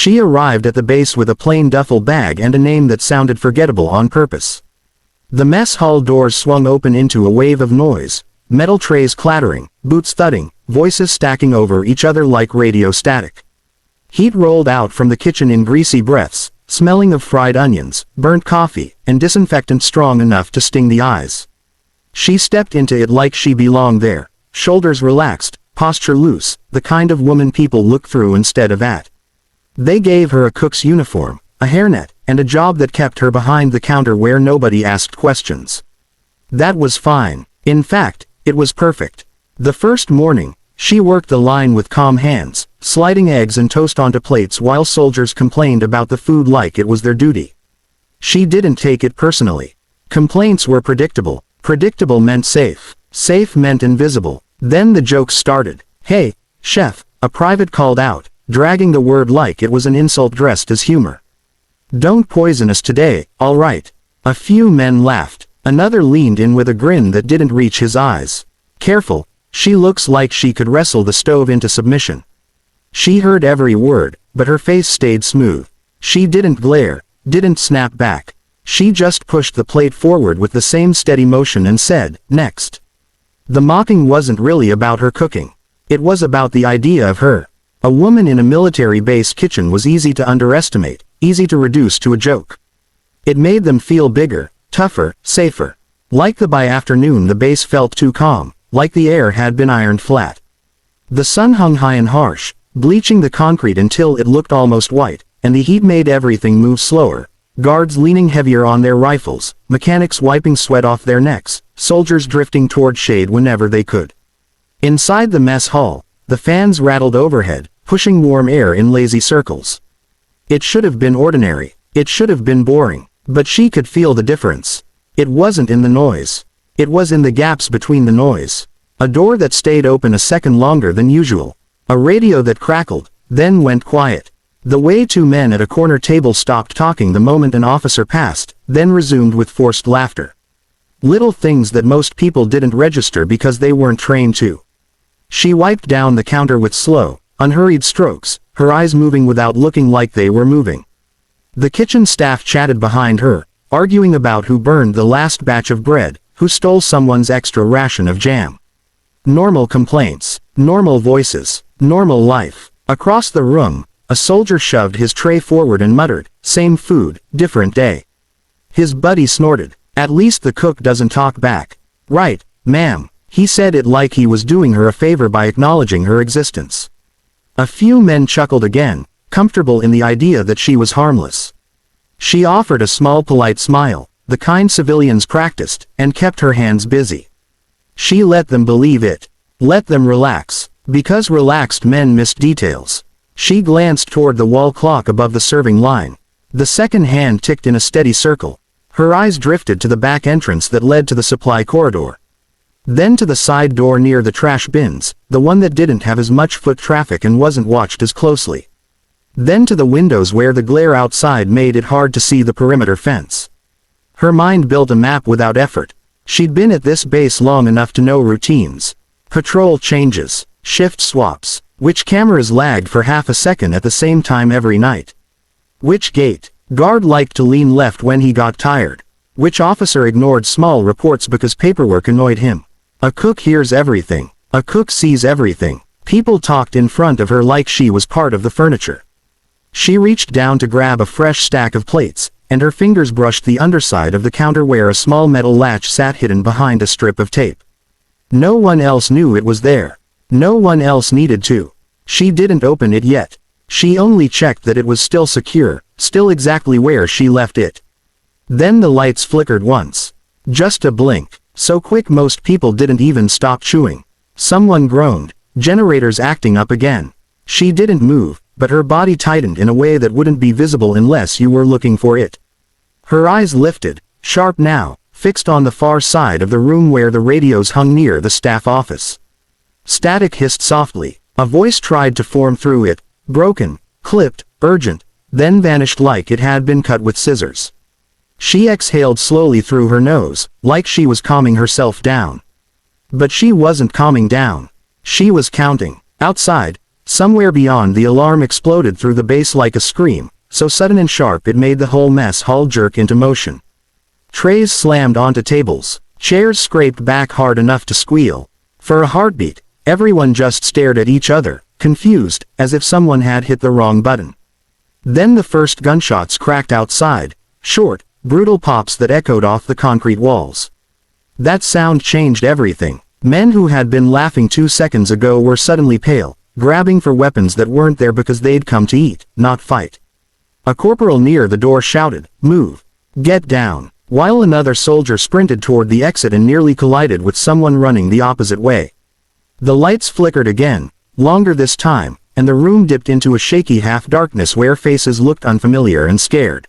She arrived at the base with a plain duffel bag and a name that sounded forgettable on purpose. The mess hall doors swung open into a wave of noise, metal trays clattering, boots thudding, voices stacking over each other like radio static. Heat rolled out from the kitchen in greasy breaths, smelling of fried onions, burnt coffee, and disinfectant strong enough to sting the eyes. She stepped into it like she belonged there, shoulders relaxed, posture loose, the kind of woman people look through instead of at. They gave her a cook's uniform, a hairnet, and a job that kept her behind the counter where nobody asked questions. That was fine. In fact, it was perfect. The first morning, she worked the line with calm hands, sliding eggs and toast onto plates while soldiers complained about the food like it was their duty. She didn't take it personally. Complaints were predictable. Predictable meant safe. Safe meant invisible. Then the jokes started. "Hey, chef," a private called out, dragging the word like it was an insult dressed as humor. "Don't poison us today, all right?" A few men laughed. Another leaned in with a grin that didn't reach his eyes. "Careful, she looks like she could wrestle the stove into submission." She heard every word, but her face stayed smooth. She didn't glare, didn't snap back. She just pushed the plate forward with the same steady motion and said, "Next." The mocking wasn't really about her cooking. It was about the idea of her. A woman in a military base kitchen was easy to underestimate, easy to reduce to a joke. It made them feel bigger, tougher, safer. Like by afternoon the base felt too calm, like the air had been ironed flat. The sun hung high and harsh, bleaching the concrete until it looked almost white, and the heat made everything move slower. Guards leaning heavier on their rifles, mechanics wiping sweat off their necks, soldiers drifting toward shade whenever they could. Inside the mess hall, the fans rattled overhead, pushing warm air in lazy circles. It should have been ordinary. It should have been boring. But she could feel the difference. It wasn't in the noise. It was in the gaps between the noise. A door that stayed open a second longer than usual. A radio that crackled, then went quiet. The way two men at a corner table stopped talking the moment an officer passed, then resumed with forced laughter. Little things that most people didn't register because they weren't trained to. She wiped down the counter with slow, unhurried strokes, her eyes moving without looking like they were moving. The kitchen staff chatted behind her, arguing about who burned the last batch of bread, who stole someone's extra ration of jam. Normal complaints, normal voices, normal life. Across the room, a soldier shoved his tray forward and muttered, "Same food, different day." His buddy snorted. "At least the cook doesn't talk back." "Right, ma'am." He said it like he was doing her a favor by acknowledging her existence. A few men chuckled again, comfortable in the idea that she was harmless. She offered a small polite smile, the kind civilians practiced, and kept her hands busy. She let them believe it. Let them relax. Because relaxed men missed details. She glanced toward the wall clock above the serving line. The second hand ticked in a steady circle. Her eyes drifted to the back entrance that led to the supply corridor. Then to the side door near the trash bins, the one that didn't have as much foot traffic and wasn't watched as closely. Then to the windows where the glare outside made it hard to see the perimeter fence. Her mind built a map without effort. She'd been at this base long enough to know routines. Patrol changes, shift swaps, which cameras lagged for half a second at the same time every night. Which gate guard liked to lean left when he got tired. Which officer ignored small reports because paperwork annoyed him. A cook hears everything. A cook sees everything. People talked in front of her like she was part of the furniture. She reached down to grab a fresh stack of plates, and her fingers brushed the underside of the counter where a small metal latch sat hidden behind a strip of tape. No one else knew it was there. No one else needed to. She didn't open it yet. She only checked that it was still secure, still exactly where she left it. Then the lights flickered once. Just a blink, so quick most people didn't even stop chewing. Someone groaned, generators acting up again. She didn't move, but her body tightened in a way that wouldn't be visible unless you were looking for it. Her eyes lifted, sharp now, fixed on the far side of the room where the radios hung near the staff office. Static hissed softly. A voice tried to form through it, broken, clipped, urgent, then vanished like it had been cut with scissors. She exhaled slowly through her nose, like she was calming herself down. But she wasn't calming down. She was counting. Outside, Somewhere beyond, the alarm exploded through the base like a scream, so sudden and sharp it made the whole mess hall jerk into motion. Trays slammed onto tables. Chairs scraped back hard enough to squeal. For a heartbeat, everyone just stared at each other, confused, as if someone had hit the wrong button. Then the first gunshots cracked outside, short, brutal pops that echoed off the concrete walls. That sound changed everything. Men who had been laughing 2 seconds ago were suddenly pale, grabbing for weapons that weren't there because they'd come to eat, not fight. A corporal near the door shouted, "Move! Get down!" while another soldier sprinted toward the exit and nearly collided with someone running the opposite way. The lights flickered again, longer this time, and the room dipped into a shaky half-darkness where faces looked unfamiliar and scared.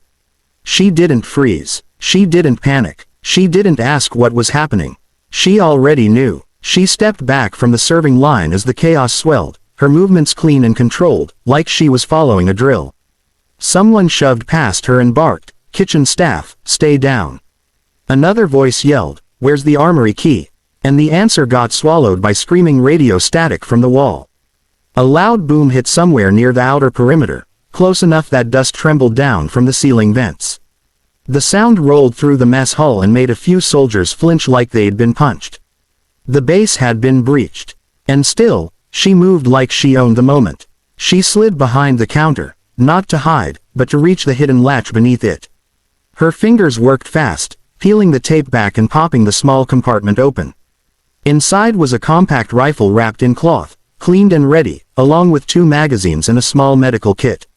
She didn't freeze. She didn't panic. She didn't ask what was happening. She already knew. She stepped back from the serving line as the chaos swelled, her movements clean and controlled, like she was following a drill. Someone shoved past her and barked, "Kitchen staff, stay down." Another voice yelled, "Where's the armory key?" And the answer got swallowed by screaming radio static from the wall. A loud boom hit somewhere near the outer perimeter, close enough that dust trembled down from the ceiling vents. The sound rolled through the mess hall and made a few soldiers flinch like they'd been punched. The base had been breached. And still, she moved like she owned the moment. She slid behind the counter, not to hide, but to reach the hidden latch beneath it. Her fingers worked fast, peeling the tape back and popping the small compartment open. Inside was a compact rifle wrapped in cloth, cleaned and ready, along with 2 magazines and a small medical kit.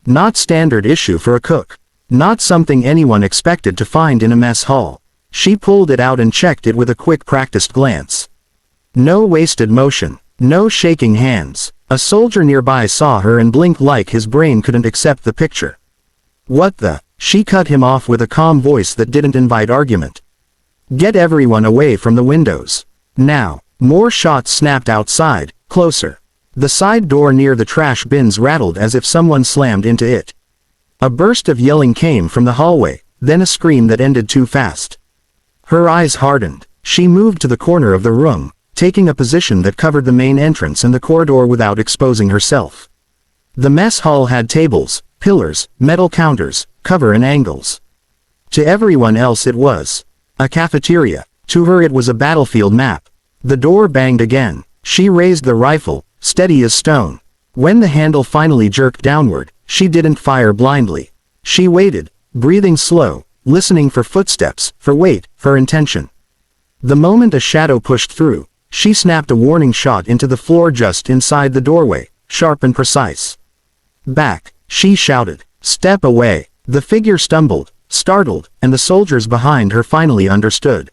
Not standard issue for a cook. Not something anyone expected to find in a mess hall. She pulled it out and checked it with a quick practiced glance. No wasted motion. No shaking hands. A soldier nearby saw her and blinked like his brain couldn't accept the picture. "What the?" She cut him off with a calm voice that didn't invite argument. "Get everyone away from the windows. Now." More shots snapped outside, closer. The side door near the trash bins rattled as if someone slammed into it. A burst of yelling came from the hallway, then a scream that ended too fast. Her eyes hardened. She moved to the corner of the room, taking a position that covered the main entrance and the corridor without exposing herself. The mess hall had tables, pillars, metal counters, cover and angles. To everyone else it was a cafeteria. To her it was a battlefield map. The door banged again. She raised the rifle, steady as stone. When the handle finally jerked downward, she didn't fire blindly. She waited, breathing slow, listening for footsteps, for weight, for intention. The moment a shadow pushed through, she snapped a warning shot into the floor just inside the doorway, sharp and precise. "Back," she shouted. "Step away." The figure stumbled, startled, and the soldiers behind her finally understood.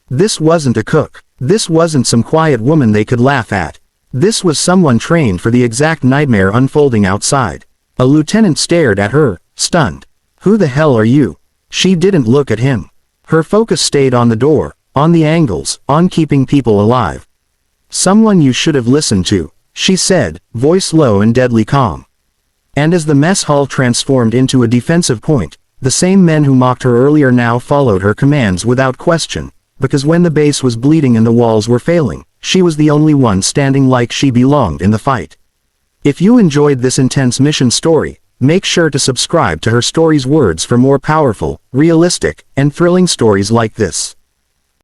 This wasn't a cook. This wasn't some quiet woman they could laugh at. This was someone trained for the exact nightmare unfolding outside. A lieutenant stared at her, stunned. "Who the hell are you?" She didn't look at him. Her focus stayed on the door, on the angles, on keeping people alive. "Someone you should have listened to," she said, voice low and deadly calm. And as the mess hall transformed into a defensive point, the same men who mocked her earlier now followed her commands without question, because when the base was bleeding and the walls were failing, she was the only one standing like she belonged in the fight. If you enjoyed this intense mission story, make sure to subscribe to Her Stories Words for more powerful, realistic, and thrilling stories like this.